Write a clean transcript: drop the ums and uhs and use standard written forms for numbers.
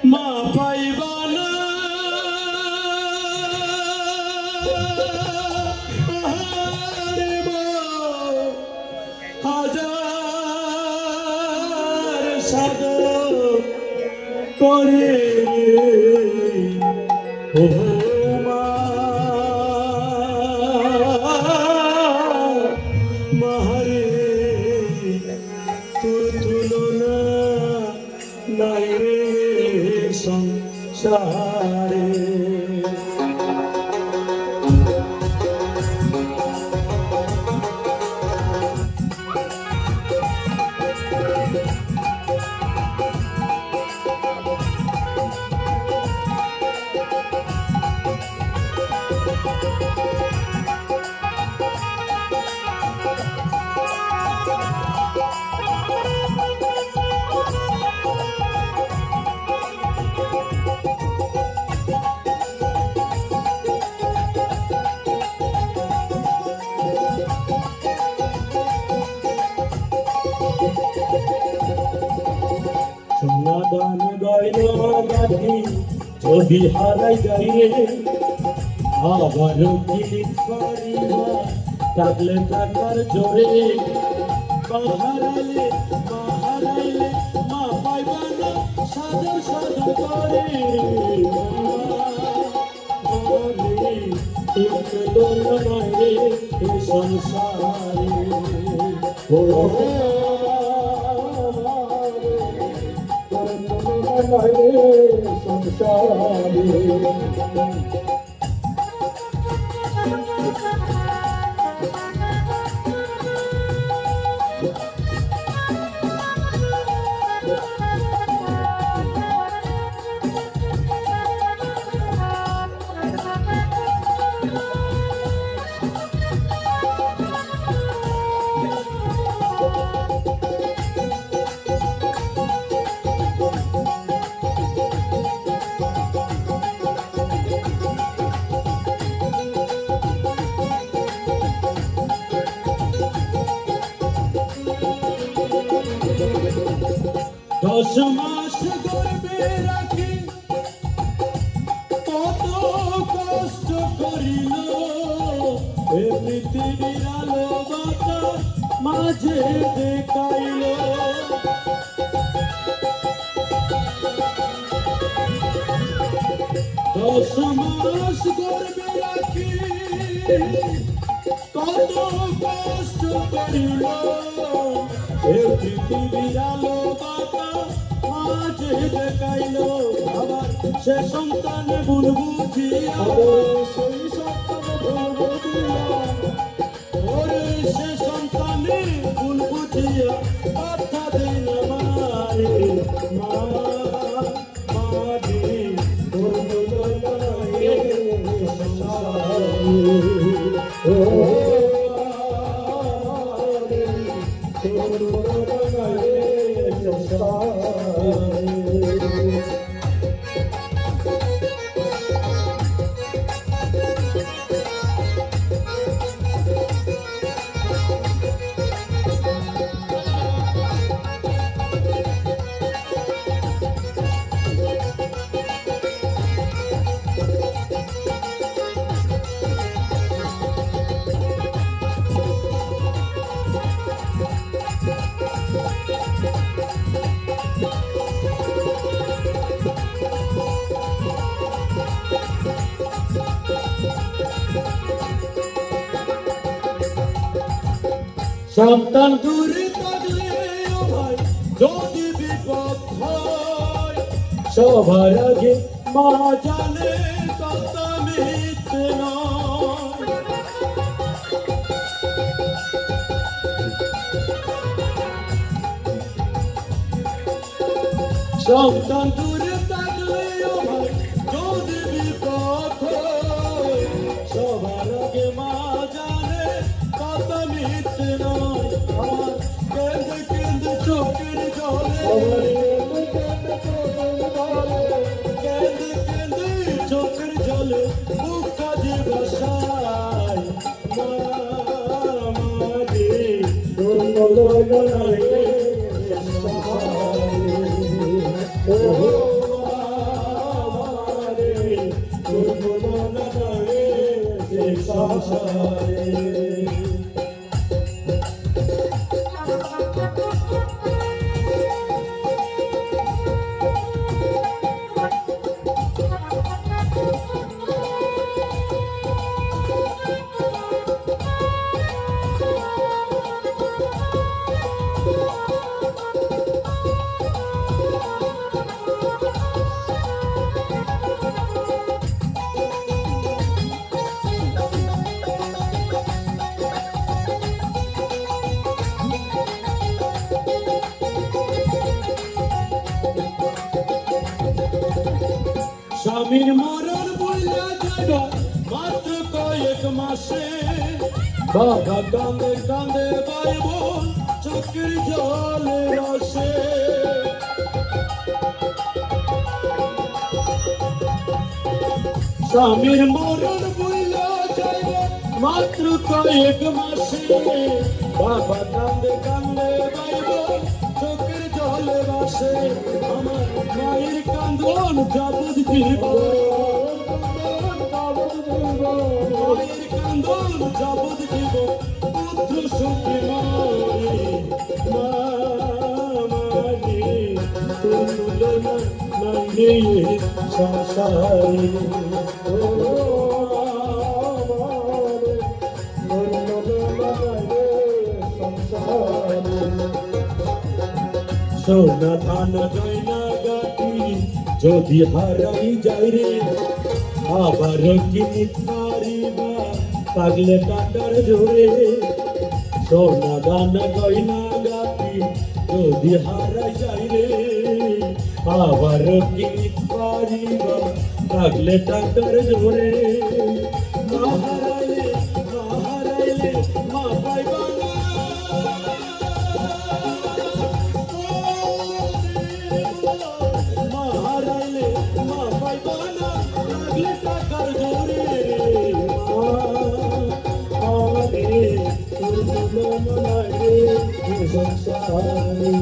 মা পাইবা না হাজার সাগর করে ও মা মাহারে তোর তুলনা নাই রে সংসারে সোনাদান গয়না গাঠি যদি হারাই যাই রে আবার কি করিবা থাকলে থাকার জোরে হারাইলে মা পাইবা না সাদর সাদর করে সংসারে দশ মাস গর্ভে রাখি কত কষ্ট করিল এ পৃথিবীর আলো বাতাস মাঝে দেখাইল দশ মাস গর্ভে রাখি কত কষ্ট করিল এ পৃথিবীর আলো দেখাইল আবার সে সন্তান ভুল বুঝিয়া সে সন্তানে ভুল বুঝিয়া কথা দেয় না মারে মারে সন্তান দূরে থাকলে ভাই যদি বিপদ হয় সবার আগে মা জানে কথা মিথ্যে নয় সন্তান দূরে থাকলে ভাই যদি বিপদ হয় সবার আগে মা জানে কথা মিথ্যে নয় আমার কেঁদে কেঁদে চোখের জলে কেঁদে কেঁদে চোখের জলে বুক কাজে বসায় মারে তোর স্বামীর মরণ বইলা যাইবা মাত্র কয়েক মাসে বাবা কান্দে কান্দে বাইব চোখের জলে রসে স্বামীর মরণ বইলা যাইবা মাত্র কয়েক মাসে বাবা কান্দে কান্দে বাইব চোখের জলে রসে আমার মায়ের কান্দন যাবত মায়ের কান্দন যাবত দিব পুত্র সুখী মারে তোর তুলনা নাই সংসারে সোনা থানা গয়না গাটি যদি হারাই যাই রে আবার কি পারিবা পাগলে টাকার জোরে সোনা দানা গয়না গাটি যদি হারাই যাই রে আবার কি পারিবা পাগলে টাকার জোরে মা হারাইলে মা পাইবা না মা হারাইলে মা পাইবা না পাগলে টাকার জোরে রে তোর তুলনা নাই রে সংসারে